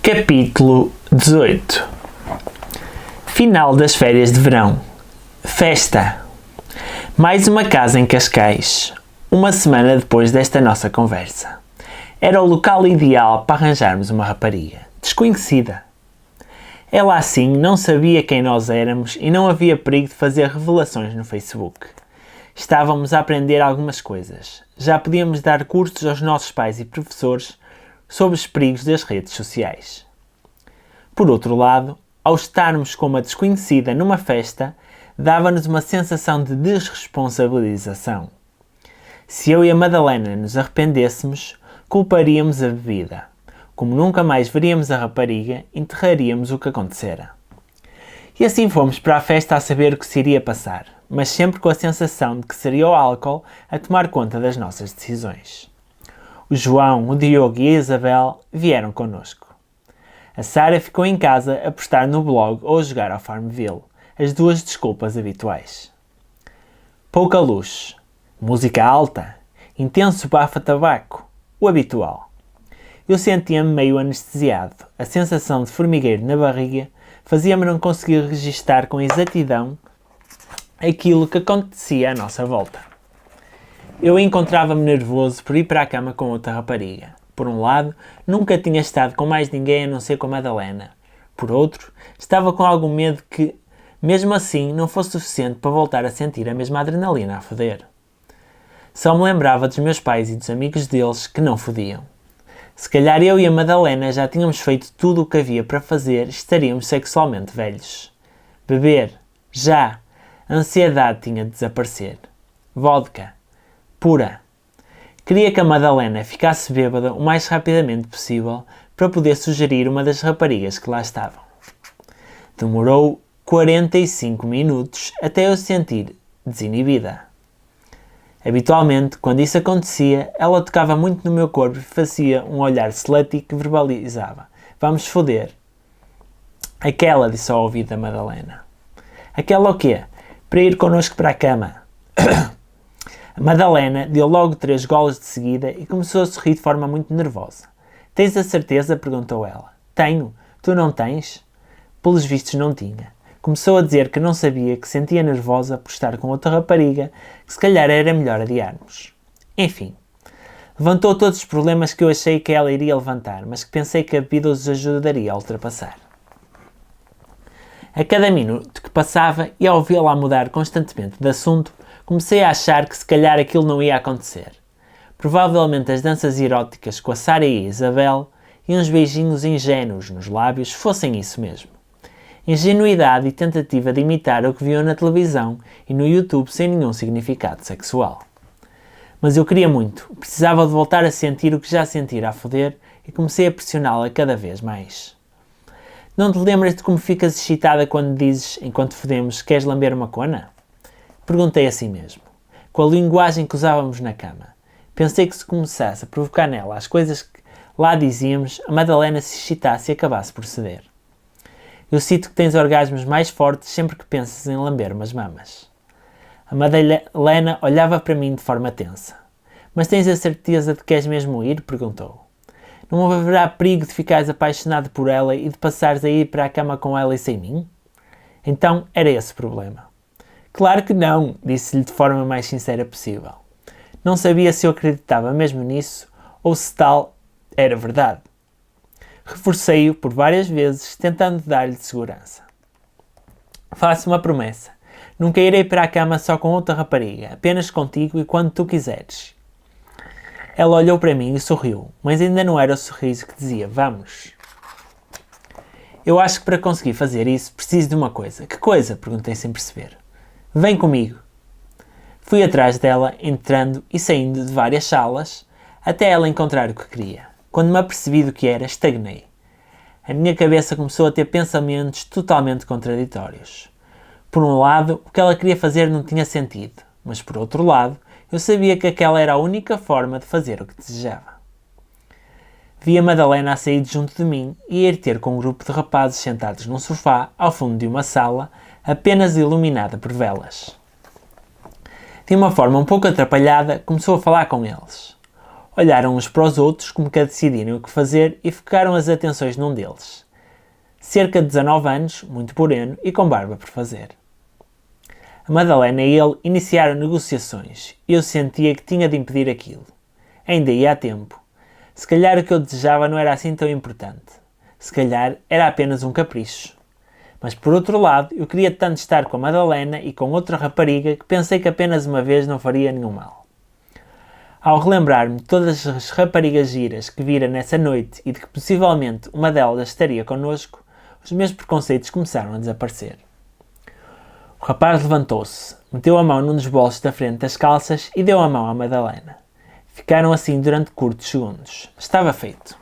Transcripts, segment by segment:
Capítulo 18. Final das férias de verão. Festa. Mais uma casa em Cascais. Uma semana depois desta nossa conversa. Era o local ideal para arranjarmos uma rapariga. Desconhecida. Ela assim não sabia quem nós éramos e não havia perigo de fazer revelações no Facebook. Estávamos a aprender algumas coisas. Já podíamos dar cursos aos nossos pais e professores sobre os perigos das redes sociais. Por outro lado, ao estarmos com uma desconhecida numa festa, dava-nos uma sensação de desresponsabilização. Se eu e a Madalena nos arrependêssemos, culparíamos a bebida. Como nunca mais veríamos a rapariga, enterraríamos o que acontecera. E assim fomos para a festa a saber o que se iria passar, mas sempre com a sensação de que seria o álcool a tomar conta das nossas decisões. O João, o Diogo e a Isabel vieram connosco. A Sara ficou em casa a postar no blog ou a jogar ao Farmville, as duas desculpas habituais. Pouca luz, música alta, intenso bafo-tabaco, o habitual. Eu sentia-me meio anestesiado, a sensação de formigueiro na barriga fazia-me não conseguir registar com exatidão aquilo que acontecia à nossa volta. Eu encontrava-me nervoso por ir para a cama com outra rapariga. Por um lado, nunca tinha estado com mais ninguém a não ser com a Madalena. Por outro, estava com algum medo que, mesmo assim, não fosse suficiente para voltar a sentir a mesma adrenalina a foder. Só me lembrava dos meus pais e dos amigos deles que não fodiam. Se calhar eu e a Madalena já tínhamos feito tudo o que havia para fazer e estaríamos sexualmente velhos. Beber. Já. A ansiedade tinha de desaparecer. Vodka. Pura. Queria que a Madalena ficasse bêbada o mais rapidamente possível para poder sugerir uma das raparigas que lá estavam. Demorou 45 minutos até eu sentir desinibida. Habitualmente, quando isso acontecia, ela tocava muito no meu corpo e fazia um olhar slutty que verbalizava: "Vamos foder." Aquela, disse ao ouvido da Madalena. Aquela o quê? Para ir connosco para a cama. A Madalena deu logo 3 goles de seguida e começou a sorrir de forma muito nervosa. "Tens a certeza?" perguntou ela. "Tenho. Tu não tens?" Pelos vistos não tinha. Começou a dizer que não sabia, que sentia nervosa por estar com outra rapariga, que se calhar era melhor adiarmos. Enfim, levantou todos os problemas que eu achei que ela iria levantar, mas que pensei que a bebida os ajudaria a ultrapassar. A cada minuto que passava e ao ouvi-la mudar constantemente de assunto, comecei a achar que se calhar aquilo não ia acontecer. Provavelmente as danças eróticas com a Sara e a Isabel e uns beijinhos ingênuos nos lábios fossem isso mesmo. Ingenuidade e tentativa de imitar o que viam na televisão e no YouTube sem nenhum significado sexual. Mas eu queria muito, precisava de voltar a sentir o que já sentira a foder e comecei a pressioná-la cada vez mais. "Não te lembras de como ficas excitada quando dizes, enquanto fodemos, queres lamber uma cona?" Perguntei a si mesmo, com a linguagem que usávamos na cama. Pensei que se começasse a provocar nela as coisas que lá dizíamos, a Madalena se excitasse e acabasse por ceder. "Eu sinto que tens orgasmos mais fortes sempre que pensas em lamber umas mamas." A Madalena olhava para mim de forma tensa. "Mas tens a certeza de que queres mesmo ir?" perguntou. "Não haverá perigo de ficares apaixonado por ela e de passares a ir para a cama com ela e sem mim?" Então era esse o problema. "Claro que não", disse-lhe de forma mais sincera possível. Não sabia se eu acreditava mesmo nisso ou se tal era verdade. Reforcei-o por várias vezes, tentando dar-lhe segurança. "Faço uma promessa. Nunca irei para a cama só com outra rapariga, apenas contigo e quando tu quiseres." Ela olhou para mim e sorriu, mas ainda não era o sorriso que dizia "vamos." "Eu acho que para conseguir fazer isso preciso de uma coisa." "Que coisa?" perguntei sem perceber. "Vem comigo." Fui atrás dela, entrando e saindo de várias salas, até ela encontrar o que queria. Quando me apercebi do que era, estagnei. A minha cabeça começou a ter pensamentos totalmente contraditórios. Por um lado, o que ela queria fazer não tinha sentido, mas por outro lado, eu sabia que aquela era a única forma de fazer o que desejava. Vi a Madalena a sair de junto de mim e a ir ter com um grupo de rapazes sentados num sofá ao fundo de uma sala, apenas iluminada por velas. De uma forma um pouco atrapalhada, começou a falar com eles. Olharam uns para os outros como que a decidirem o que fazer e focaram as atenções num deles. Cerca de 19 anos, muito moreno e com barba por fazer. A Madalena e ele iniciaram negociações e eu sentia que tinha de impedir aquilo. Ainda ia a tempo. Se calhar o que eu desejava não era assim tão importante. Se calhar era apenas um capricho. Mas por outro lado, eu queria tanto estar com a Madalena e com outra rapariga que pensei que apenas uma vez não faria nenhum mal. Ao relembrar-me de todas as raparigas giras que vira nessa noite e de que possivelmente uma delas estaria connosco, os meus preconceitos começaram a desaparecer. O rapaz levantou-se, meteu a mão num dos bolsos da frente das calças e deu a mão à Madalena. Ficaram assim durante curtos segundos. Estava feito.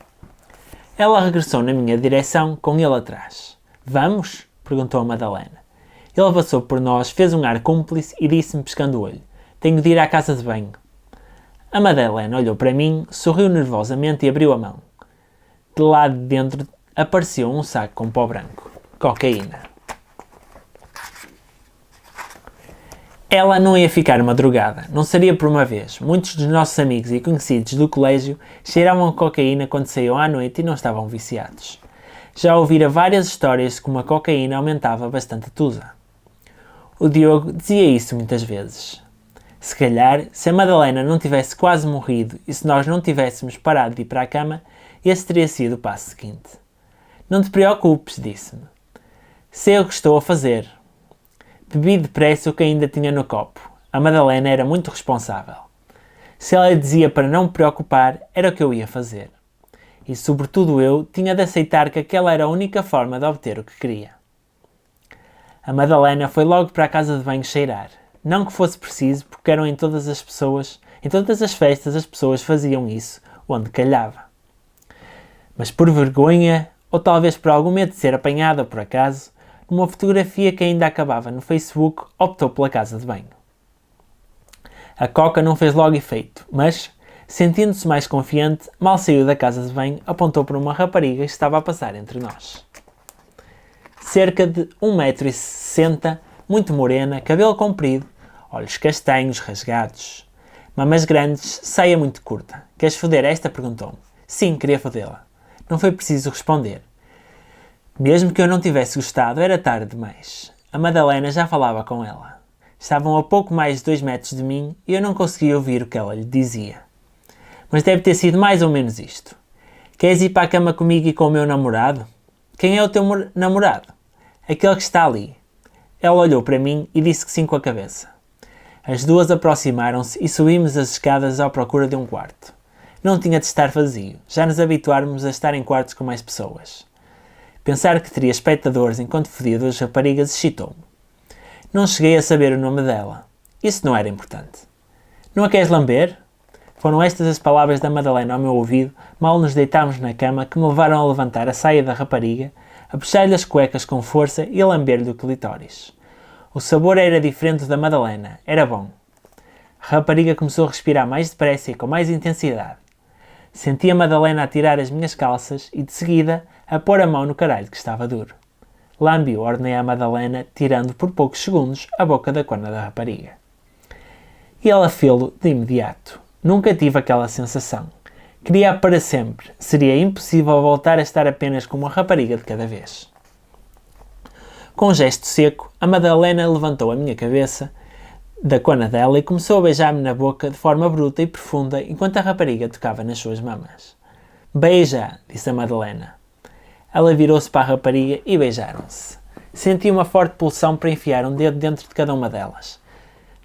Ela regressou na minha direção, com ele atrás. Vamos? Perguntou a Madalena. Ele passou por nós, fez um ar cúmplice e disse-me piscando o olho. Tenho de ir à casa de banho. A Madalena olhou para mim, sorriu nervosamente e abriu a mão. De lá de dentro apareceu um saco com pó branco. Cocaína. Ela não ia ficar madrugada, não seria por uma vez. Muitos dos nossos amigos e conhecidos do colégio cheiravam cocaína quando saíam à noite e não estavam viciados. Já ouvira várias histórias de como a cocaína aumentava bastante a tusa. O Diogo dizia isso muitas vezes. Se calhar, se a Madalena não tivesse quase morrido e se nós não tivéssemos parado de ir para a cama, esse teria sido o passo seguinte. Não te preocupes, disse-me. Sei o que estou a fazer. Bebi depressa o que ainda tinha no copo. A Madalena era muito responsável. Se ela dizia para não me preocupar, era o que eu ia fazer. E, sobretudo eu, tinha de aceitar que aquela era a única forma de obter o que queria. A Madalena foi logo para a casa de banho cheirar. Não que fosse preciso, porque eram em todas as festas as pessoas faziam isso, onde calhava. Mas por vergonha, ou talvez por algum medo de ser apanhada por acaso, numa fotografia que ainda acabava no Facebook, optou pela casa de banho. A coca não fez logo efeito, mas, sentindo-se mais confiante, mal saiu da casa de banho, apontou para uma rapariga que estava a passar entre nós. Cerca de 1,60 m, muito morena, cabelo comprido, olhos castanhos rasgados, mamas grandes, saia muito curta. Queres foder esta? Perguntou-me. Sim, queria fodê-la. Não foi preciso responder. Mesmo que eu não tivesse gostado, era tarde demais. A Madalena já falava com ela. Estavam a pouco mais de 2 metros de mim e eu não conseguia ouvir o que ela lhe dizia. Mas deve ter sido mais ou menos isto. Queres ir para a cama comigo e com o meu namorado? Quem é o teu namorado? Aquele que está ali. Ela olhou para mim e disse que sim com a cabeça. As duas aproximaram-se e subimos as escadas à procura de um quarto. Não tinha de estar vazio. Já nos habituáramos a estar em quartos com mais pessoas. Pensar que teria espectadores enquanto fodia 2 raparigas excitou-me. Não cheguei a saber o nome dela. Isso não era importante. Não a queres lamber? Foram estas as palavras da Madalena ao meu ouvido, mal nos deitámos na cama, que me levaram a levantar a saia da rapariga, a puxar-lhe as cuecas com força e a lamber-lhe o clitóris. O sabor era diferente da Madalena. Era bom. A rapariga começou a respirar mais depressa e com mais intensidade. Senti a Madalena a tirar as minhas calças e, de seguida, a pôr a mão no caralho que estava duro. Lambi-o, ordenei à Madalena, tirando por poucos segundos a boca da corna da rapariga. E ela fê-lo de imediato. Nunca tive aquela sensação. Queria-a para sempre. Seria impossível voltar a estar apenas com uma rapariga de cada vez. Com um gesto seco, a Madalena levantou a minha cabeça da cona dela e começou a beijar-me na boca de forma bruta e profunda enquanto a rapariga tocava nas suas mamas. Beija, disse a Madalena. Ela virou-se para a rapariga e beijaram-se. Senti uma forte pulsão para enfiar um dedo dentro de cada uma delas.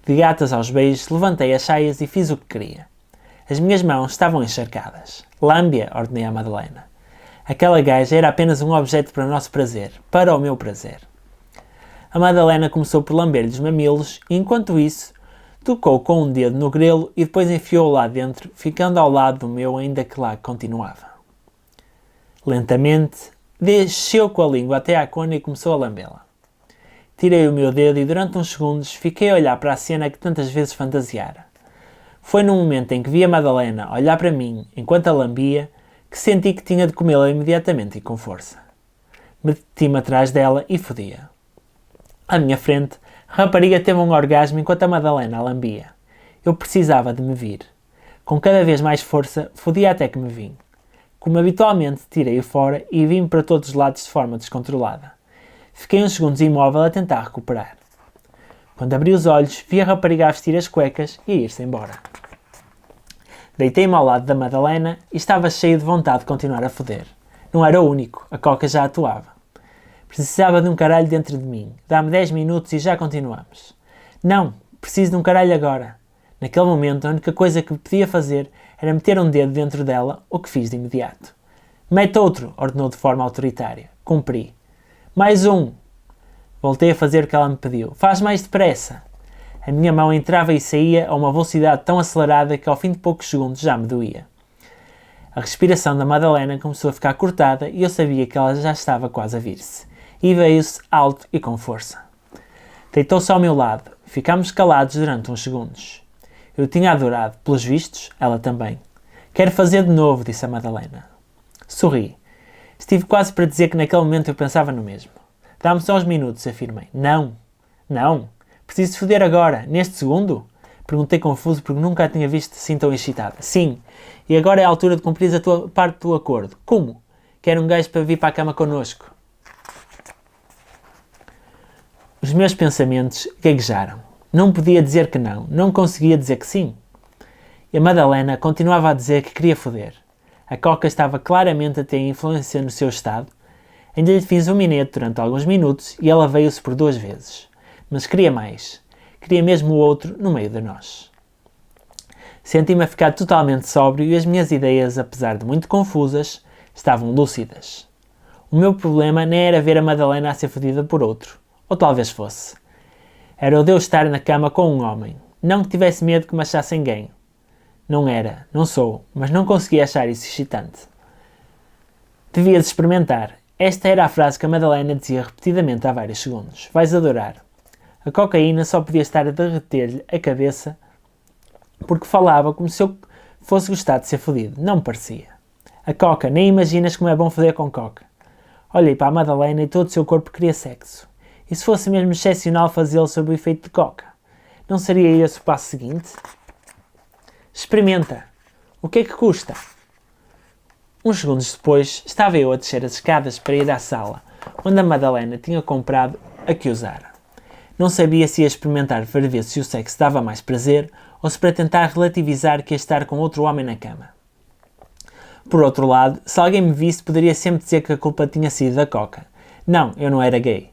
De gatas aos beijos, levantei as saias e fiz o que queria. As minhas mãos estavam encharcadas. Lambia, ordenei a Madalena. Aquela gaja era apenas um objeto para o nosso prazer, para o meu prazer. A Madalena começou por lamber-lhe os mamilos e, enquanto isso, tocou com um dedo no grelo e depois enfiou-o lá dentro, ficando ao lado do meu ainda que lá continuava. Lentamente, desceu com a língua até à cona e começou a lambê-la. Tirei o meu dedo e durante uns segundos fiquei a olhar para a cena que tantas vezes fantasiara. Foi no momento em que vi a Madalena olhar para mim enquanto a lambia que senti que tinha de comê-la imediatamente e com força. Meti-me atrás dela e fodia. À minha frente, a rapariga teve um orgasmo enquanto a Madalena a lambia. Eu precisava de me vir. Com cada vez mais força, fodia até que me vim. Como habitualmente, tirei-o fora e vim para todos os lados de forma descontrolada. Fiquei uns segundos imóvel a tentar recuperar. Quando abri os olhos, vi a rapariga a vestir as cuecas e a ir-se embora. Deitei-me ao lado da Madalena e estava cheio de vontade de continuar a foder. Não era o único, a Coca já atuava. Precisava de um caralho dentro de mim. Dá-me 10 minutos e já continuamos. Não, preciso de um caralho agora. Naquele momento, a única coisa que podia fazer era meter um dedo dentro dela, o que fiz de imediato. Mete outro, ordenou de forma autoritária. Cumpri. Mais um. Voltei a fazer o que ela me pediu. Faz mais depressa. A minha mão entrava e saía a uma velocidade tão acelerada que ao fim de poucos segundos já me doía. A respiração da Madalena começou a ficar cortada e eu sabia que ela já estava quase a vir-se. E veio-se alto e com força. Deitou-se ao meu lado. Ficámos calados durante uns segundos. Eu tinha adorado, pelos vistos, ela também. Quero fazer de novo, disse a Madalena. Sorri. Estive quase para dizer que naquele momento eu pensava no mesmo. Dá-me só uns minutos, afirmei. Não. Não. Preciso foder agora, neste segundo? Perguntei confuso porque nunca a tinha visto assim tão excitada. Sim. E agora é a altura de cumprir a tua parte do acordo. Como? Quero um gajo para vir para a cama connosco. Os meus pensamentos gaguejaram. Não podia dizer que não. Não conseguia dizer que sim. E a Madalena continuava a dizer que queria foder. A Coca estava claramente a ter influência no seu estado. Ainda lhe fiz um minete durante alguns minutos e ela veio-se por 2 vezes. Mas queria mais. Queria mesmo o outro no meio de nós. Senti-me a ficar totalmente sóbrio e as minhas ideias, apesar de muito confusas, estavam lúcidas. O meu problema nem era ver a Madalena a ser fodida por outro. Ou talvez fosse. Era o de eu estar na cama com um homem. Não que tivesse medo que me achassem gay. Não era, não sou, mas não conseguia achar isso excitante. Devias experimentar. Esta era a frase que a Madalena dizia repetidamente há vários segundos. Vais adorar. A cocaína só podia estar a derreter-lhe a cabeça porque falava como se eu fosse gostar de ser fodido. Não me parecia. A Coca, nem imaginas como é bom foder com Coca. Olhei para a Madalena e todo o seu corpo queria sexo. E se fosse mesmo excepcional fazê-lo sob o efeito de Coca? Não seria esse o passo seguinte? Experimenta. O que é que custa? Uns segundos depois, estava eu a descer as escadas para ir à sala, onde a Madalena tinha comprado a que usara. Não sabia se ia experimentar para ver se o sexo dava mais prazer ou se para tentar relativizar que ia estar com outro homem na cama. Por outro lado, se alguém me visse, poderia sempre dizer que a culpa tinha sido da Coca. Não, eu não era gay.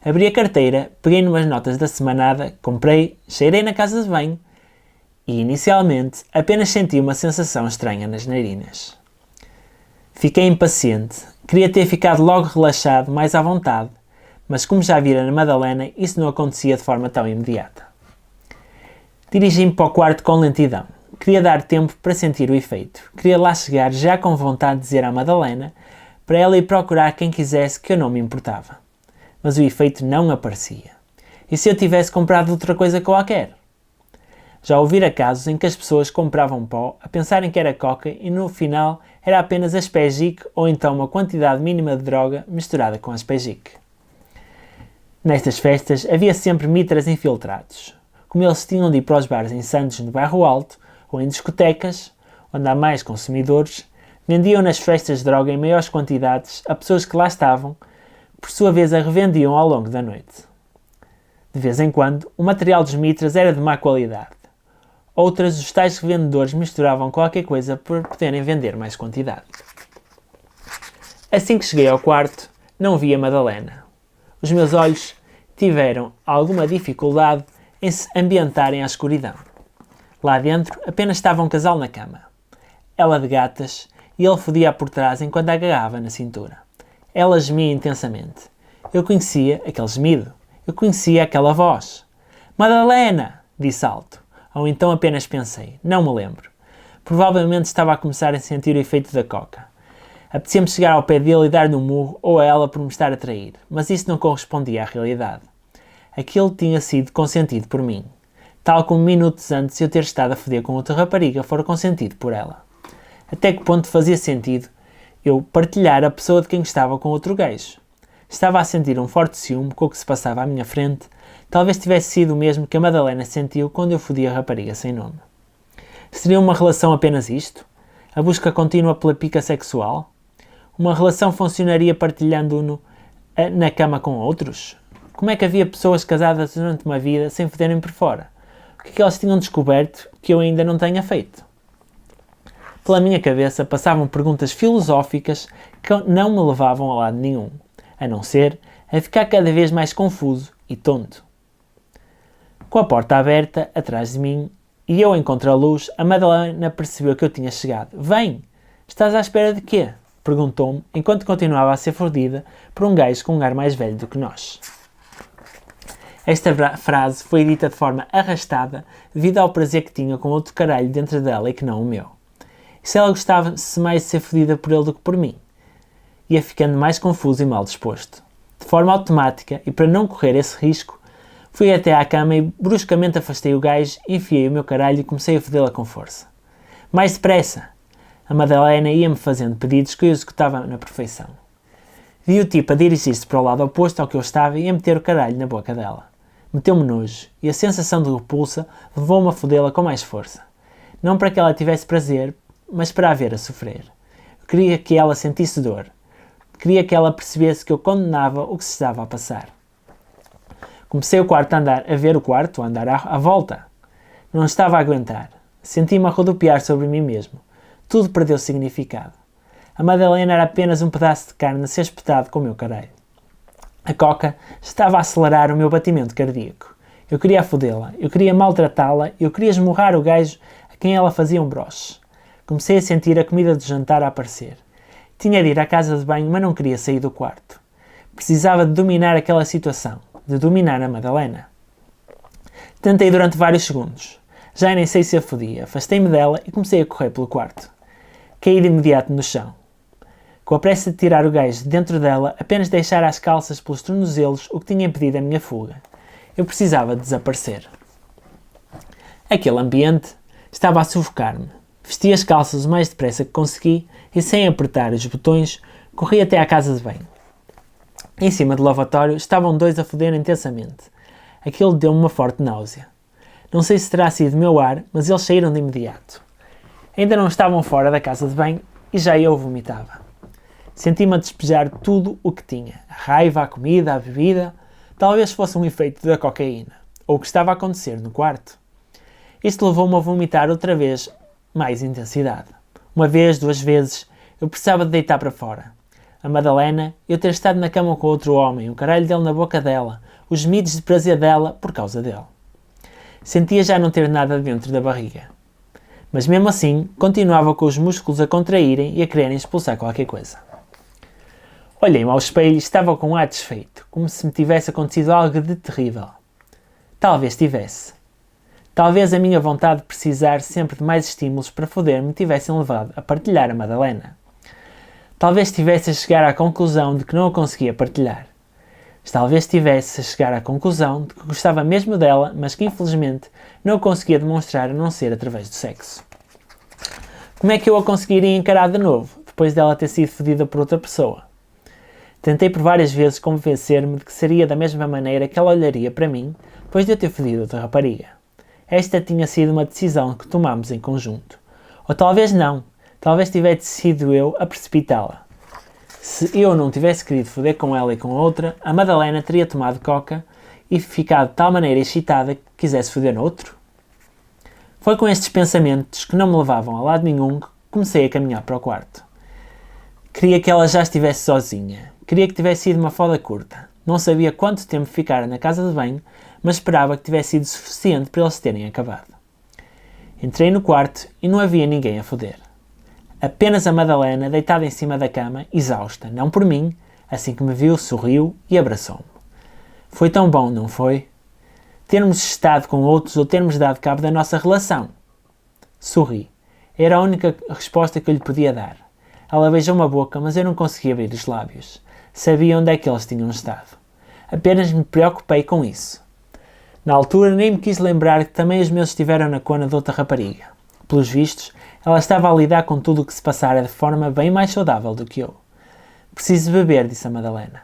Abri a carteira, peguei numas notas da semanada, comprei, cheirei na casa de banho e, inicialmente, apenas senti uma sensação estranha nas narinas. Fiquei impaciente, queria ter ficado logo relaxado, mais à vontade, mas como já vira na Madalena, isso não acontecia de forma tão imediata. Dirigi-me para o quarto com lentidão. Queria dar tempo para sentir o efeito. Queria lá chegar já com vontade de dizer à Madalena para ela ir procurar quem quisesse que eu não me importava. Mas o efeito não aparecia. E se eu tivesse comprado outra coisa qualquer? Já ouvira casos em que as pessoas compravam pó a pensarem que era coca e no final era apenas aspegique ou então uma quantidade mínima de droga misturada com aspegique. Nestas festas havia sempre mitras infiltrados. Como eles tinham de ir para os bares em Santos no bairro Alto ou em discotecas, onde há mais consumidores, vendiam nas festas de droga em maiores quantidades a pessoas que lá estavam, por sua vez a revendiam ao longo da noite. De vez em quando, o material dos mitras era de má qualidade. Outras, os tais revendedores misturavam qualquer coisa para poderem vender mais quantidade. Assim que cheguei ao quarto, não vi a Madalena. Os meus olhos tiveram alguma dificuldade em se ambientarem à escuridão. Lá dentro apenas estava um casal na cama. Ela de gatas e ele fodia por trás enquanto a agarrava na cintura. Ela gemia intensamente. Eu conhecia aquele gemido. Eu conhecia aquela voz. Madalena! Disse alto. Ou então apenas pensei. Não me lembro. Provavelmente estava a começar a sentir o efeito da coca. Apetecia-me chegar ao pé dele e dar-lhe um murro ou a ela por me estar a trair. Mas isso não correspondia à realidade. Aquilo tinha sido consentido por mim. Tal como minutos antes eu ter estado a foder com outra rapariga fora consentido por ela. Até que ponto fazia sentido eu partilhar a pessoa de quem estava com outro gajo? Estava a sentir um forte ciúme com o que se passava à minha frente. Talvez tivesse sido o mesmo que a Madalena sentiu quando eu fodi a rapariga sem nome. Seria uma relação apenas isto? A busca contínua pela pica sexual? Uma relação funcionaria partilhando-no na cama com outros? Como é que havia pessoas casadas durante uma vida sem foderem por fora? O que é que elas tinham descoberto que eu ainda não tenha feito? Pela minha cabeça passavam perguntas filosóficas que não me levavam a lado nenhum, a não ser a ficar cada vez mais confuso e tonto. Com a porta aberta atrás de mim e eu em contraluz, a Madalena percebeu que eu tinha chegado. Vem! Estás à espera de quê? Perguntou-me, enquanto continuava a ser fodida por um gajo com um ar mais velho do que nós. Esta frase foi dita de forma arrastada devido ao prazer que tinha com outro caralho dentro dela e que não o meu. E se ela gostava-se mais de ser fodida por ele do que por mim? Ia ficando mais confuso e mal disposto. De forma automática, e para não correr esse risco, fui até à cama e bruscamente afastei o gajo, enfiei o meu caralho e comecei a fodê-la com força. Mais depressa! A Madalena ia-me fazendo pedidos que eu executava na perfeição. Vi o tipo a dirigir-se para o lado oposto ao que eu estava e a meter o caralho na boca dela. Meteu-me nojo, e a sensação de repulsa levou-me a fodê-la com mais força. Não para que ela tivesse prazer, mas para a ver a sofrer. Eu queria que ela sentisse dor. Queria que ela percebesse que eu condenava o que se estava a passar. Comecei a ver o quarto a andar à volta. Não estava a aguentar. Senti-me a rodopiar sobre mim mesmo. Tudo perdeu significado. A Madalena era apenas um pedaço de carne a ser espetado com o meu caralho. A coca estava a acelerar o meu batimento cardíaco. Eu queria fodê-la, eu queria maltratá-la, eu queria esmurrar o gajo a quem ela fazia um broche. Comecei a sentir a comida do jantar a aparecer. Tinha de ir à casa de banho, mas não queria sair do quarto. Precisava de dominar aquela situação, de dominar a Madalena. Tentei durante vários segundos. Já nem sei se a fodia. Afastei-me dela e comecei a correr pelo quarto. Caí de imediato no chão. Com a pressa de tirar o gajo de dentro dela, apenas deixar as calças pelos tornozelos, o que tinha impedido a minha fuga. Eu precisava de desaparecer. Aquele ambiente estava a sufocar-me. Vesti as calças o mais depressa que consegui e, sem apertar os botões, corri até à casa de banho. Em cima do lavatório estavam dois a foder intensamente. Aquilo deu-me uma forte náusea. Não sei se terá sido meu ar, mas eles saíram de imediato. Ainda não estavam fora da casa de banho e já eu vomitava. Senti-me a despejar tudo o que tinha. A raiva, a comida, a bebida. Talvez fosse um efeito da cocaína. Ou o que estava a acontecer no quarto. Isto levou-me a vomitar outra vez mais intensidade. Uma vez, duas vezes, eu precisava de deitar para fora. A Madalena, eu ter estado na cama com outro homem, o caralho dele na boca dela, os gemidos de prazer dela por causa dele. Sentia já não ter nada dentro da barriga. Mas mesmo assim, continuava com os músculos a contraírem e a quererem expulsar qualquer coisa. Olhei-me ao espelho e estava com um ar desfeito, como se me tivesse acontecido algo de terrível. Talvez tivesse. Talvez a minha vontade de precisar sempre de mais estímulos para foder me tivessem levado a partilhar a Madalena. Talvez estivesse a chegar à conclusão de que não a conseguia partilhar. Talvez estivesse a chegar à conclusão de que gostava mesmo dela, mas que infelizmente não a conseguia demonstrar a não ser através do sexo. Como é que eu a conseguiria encarar de novo, depois dela ter sido fodida por outra pessoa? Tentei por várias vezes convencer-me de que seria da mesma maneira que ela olharia para mim depois de eu ter fodido outra rapariga. Esta tinha sido uma decisão que tomámos em conjunto. Ou talvez não. Talvez tivesse sido eu a precipitá-la. Se eu não tivesse querido foder com ela e com outra, a Madalena teria tomado coca e ficado de tal maneira excitada que quisesse foder no outro. Foi com estes pensamentos que não me levavam a lado nenhum que comecei a caminhar para o quarto. Queria que ela já estivesse sozinha. Queria que tivesse sido uma foda curta. Não sabia quanto tempo ficara na casa de banho, mas esperava que tivesse sido suficiente para eles terem acabado. Entrei no quarto e não havia ninguém a foder. Apenas a Madalena deitada em cima da cama, exausta, não por mim, assim que me viu, sorriu e abraçou-me. Foi tão bom, não foi? Termos estado com outros ou termos dado cabo da nossa relação. Sorri. Era a única resposta que eu lhe podia dar. Ela beijou-me a boca, mas eu não conseguia abrir os lábios. Sabia onde é que eles tinham estado. Apenas me preocupei com isso. Na altura nem me quis lembrar que também os meus estiveram na cona de outra rapariga. Pelos vistos, ela estava a lidar com tudo o que se passara de forma bem mais saudável do que eu. Preciso beber, disse a Madalena.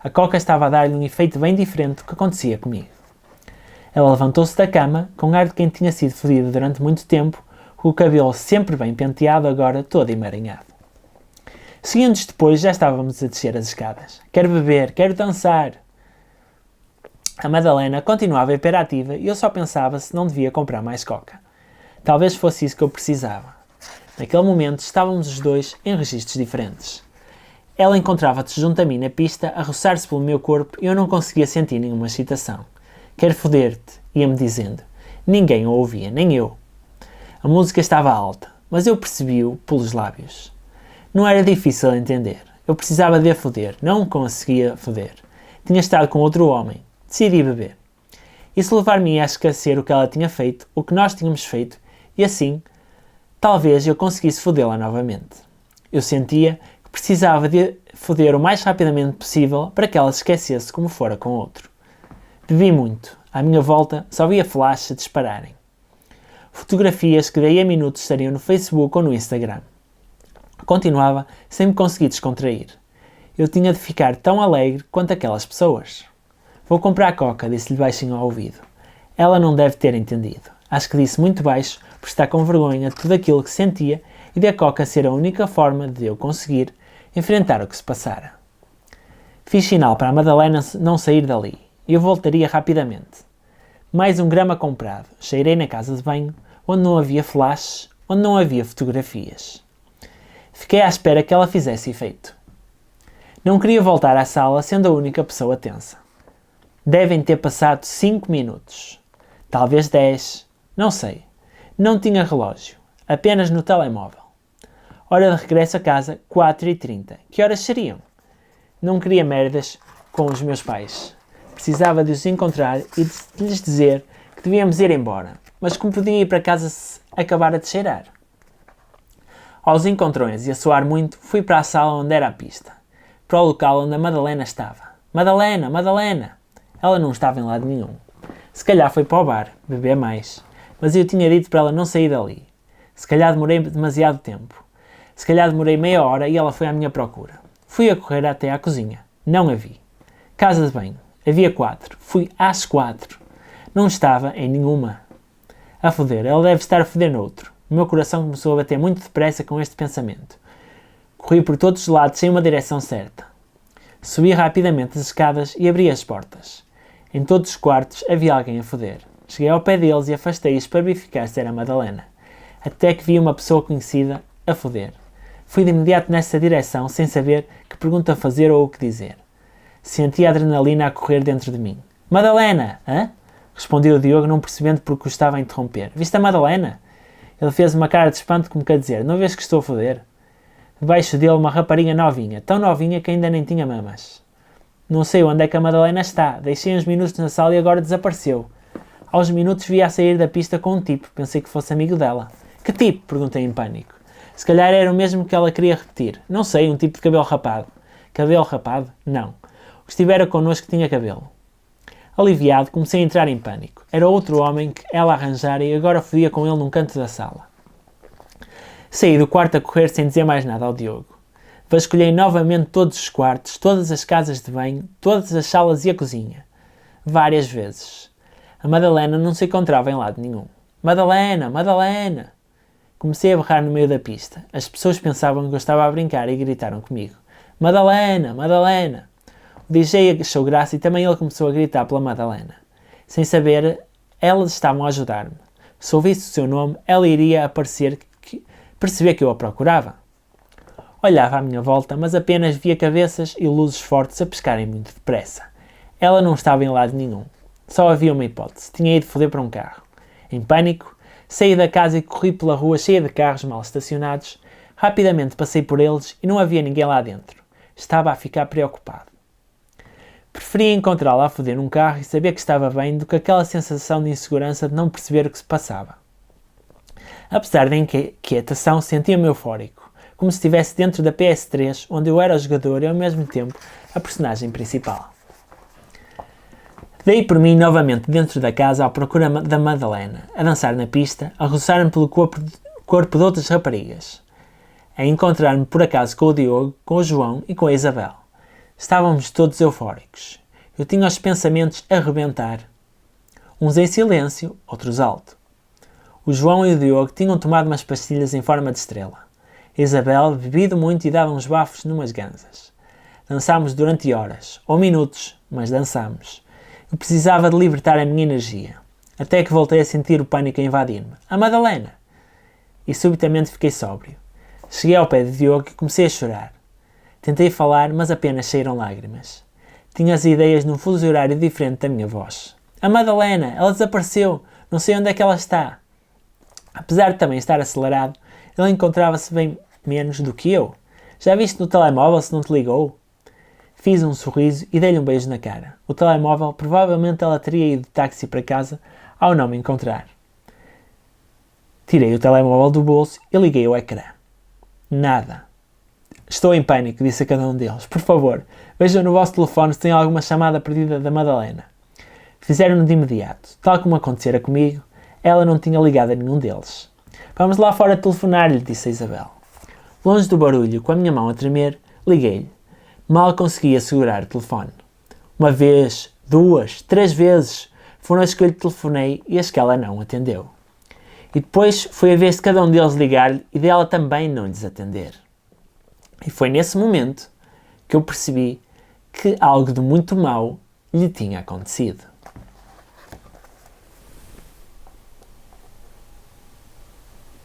A coca estava a dar-lhe um efeito bem diferente do que acontecia comigo. Ela levantou-se da cama, com ar de quem tinha sido fodida durante muito tempo, com o cabelo sempre bem penteado, agora todo emaranhado. Segundos depois já estávamos a descer as escadas. Quero beber, quero dançar. A Madalena continuava hiperativa e eu só pensava se não devia comprar mais coca. Talvez fosse isso que eu precisava. Naquele momento estávamos os dois em registros diferentes. Ela encontrava-se junto a mim na pista a roçar-se pelo meu corpo e eu não conseguia sentir nenhuma excitação. Quero foder-te, ia-me dizendo. Ninguém o ouvia, nem eu. A música estava alta, mas eu percebi-o pelos lábios. Não era difícil entender. Eu precisava de a foder, não conseguia foder. Tinha estado com outro homem. Decidi beber. Isso levar-me a esquecer o que ela tinha feito, o que nós tínhamos feito, e assim, talvez eu conseguisse fodê-la novamente. Eu sentia que precisava de foder o mais rapidamente possível para que ela se esquecesse como fora com outro. Bebi muito. À minha volta só via flashes a dispararem. Fotografias que daí a minutos estariam no Facebook ou no Instagram. Continuava sem me conseguir descontrair. Eu tinha de ficar tão alegre quanto aquelas pessoas. Vou comprar coca, disse-lhe baixinho ao ouvido. Ela não deve ter entendido. Acho que disse muito baixo por estar com vergonha de tudo aquilo que sentia e de a coca ser a única forma de eu conseguir enfrentar o que se passara. Fiz sinal para a Madalena não sair dali e eu voltaria rapidamente. Mais um grama comprado. Cheirei na casa de banho, onde não havia flashes, onde não havia fotografias. Fiquei à espera que ela fizesse efeito. Não queria voltar à sala sendo a única pessoa tensa. Devem ter passado 5 minutos. Talvez 10. Não sei. Não tinha relógio. Apenas no telemóvel. Hora de regresso a casa, 4h30. Que horas seriam? Não queria merdas com os meus pais. Precisava de os encontrar e de lhes dizer que devíamos ir embora. Mas como podia ir para casa se acabara de cheirar? Aos encontrões e a suar muito, fui para a sala onde era a pista. Para o local onde a Madalena estava. Madalena! Madalena! Ela não estava em lado nenhum. Se calhar foi para o bar, beber mais. Mas eu tinha dito para ela não sair dali. Se calhar demorei demasiado tempo. Se calhar demorei meia hora e ela foi à minha procura. Fui a correr até à cozinha. Não a vi. Casa de banho. Havia 4. Fui às 4. Não estava em nenhuma. A foder. Ela deve estar a foder noutro. O meu coração começou a bater muito depressa com este pensamento. Corri por todos os lados sem uma direção certa. Subi rapidamente as escadas e abri as portas. Em todos os quartos havia alguém a foder. Cheguei ao pé deles e afastei-os para verificar se era a Madalena. Até que vi uma pessoa conhecida a foder. Fui de imediato nessa direção sem saber que pergunta fazer ou o que dizer. Senti a adrenalina a correr dentro de mim. Madalena! Hã? Respondeu o Diogo, não percebendo porque o estava a interromper. Viste a Madalena? Ele fez uma cara de espanto como quer dizer, não vês que estou a foder? Debaixo dele uma rapariga novinha, tão novinha que ainda nem tinha mamas. Não sei onde é que a Madalena está, deixei uns minutos na sala e agora desapareceu. Aos minutos vi a sair da pista com um tipo, pensei que fosse amigo dela. Que tipo? Perguntei em pânico. Se calhar era o mesmo que ela queria repetir. Não sei, um tipo de cabelo rapado. Cabelo rapado? Não. O que estivera connosco tinha cabelo. Aliviado, comecei a entrar em pânico. Era outro homem que ela arranjara e agora fodia com ele num canto da sala. Saí do quarto a correr sem dizer mais nada ao Diogo. Vasculhei novamente todos os quartos, todas as casas de banho, todas as salas e a cozinha. Várias vezes. A Madalena não se encontrava em lado nenhum. Madalena! Madalena! Comecei a berrar no meio da pista. As pessoas pensavam que eu estava a brincar e gritaram comigo. Madalena! Madalena! O DJ achou graça e também ele começou a gritar pela Madalena. Sem saber, elas estavam a ajudar-me. Se ouvisse o seu nome, ela iria perceber que eu a procurava. Olhava à minha volta, mas apenas via cabeças e luzes fortes a pescarem muito depressa. Ela não estava em lado nenhum. Só havia uma hipótese. Tinha ido foder para um carro. Em pânico, saí da casa e corri pela rua cheia de carros mal estacionados. Rapidamente passei por eles e não havia ninguém lá dentro. Estava a ficar preocupado. Preferia encontrá-la a foder num carro e saber que estava bem do que aquela sensação de insegurança de não perceber o que se passava. Apesar da inquietação, sentia-me eufórico, como se estivesse dentro da PS3, onde eu era o jogador e ao mesmo tempo a personagem principal. Dei por mim novamente dentro da casa à procura da Madalena, a dançar na pista, a roçar-me pelo corpo de outras raparigas, a encontrar-me por acaso com o Diogo, com o João e com a Isabel. Estávamos todos eufóricos. Eu tinha os pensamentos a rebentar. Uns em silêncio, outros alto. O João e o Diogo tinham tomado umas pastilhas em forma de estrela. A Isabel bebido muito e dava uns bafos numas ganzas. Dançámos durante horas, ou minutos, mas dançámos. Eu precisava de libertar a minha energia, até que voltei a sentir o pânico a invadir-me. A Madalena! E subitamente fiquei sóbrio. Cheguei ao pé de Diogo e comecei a chorar. Tentei falar, mas apenas saíram lágrimas. Tinha as ideias num fuso horário diferente da minha voz. A Madalena! Ela desapareceu! Não sei onde é que ela está! Apesar de também estar acelerado, ele encontrava-se bem menos do que eu. Já viste no telemóvel se não te ligou? Fiz um sorriso e dei-lhe um beijo na cara. O telemóvel, provavelmente ela teria ido de táxi para casa ao não me encontrar. Tirei o telemóvel do bolso e liguei o ecrã. Nada. Estou em pânico, disse a cada um deles. Por favor, vejam no vosso telefone se tem alguma chamada perdida da Madalena. Fizeram-no de imediato. Tal como acontecera comigo, ela não tinha ligado a nenhum deles. Vamos lá fora telefonar-lhe, disse a Isabel. Longe do barulho, com a minha mão a tremer, liguei-lhe. Mal conseguia segurar o telefone. Uma vez, duas, três vezes foram as que eu lhe telefonei e as que ela não atendeu. E depois foi a vez de cada um deles ligar-lhe e dela também não lhes atender. E foi nesse momento que eu percebi que algo de muito mau lhe tinha acontecido.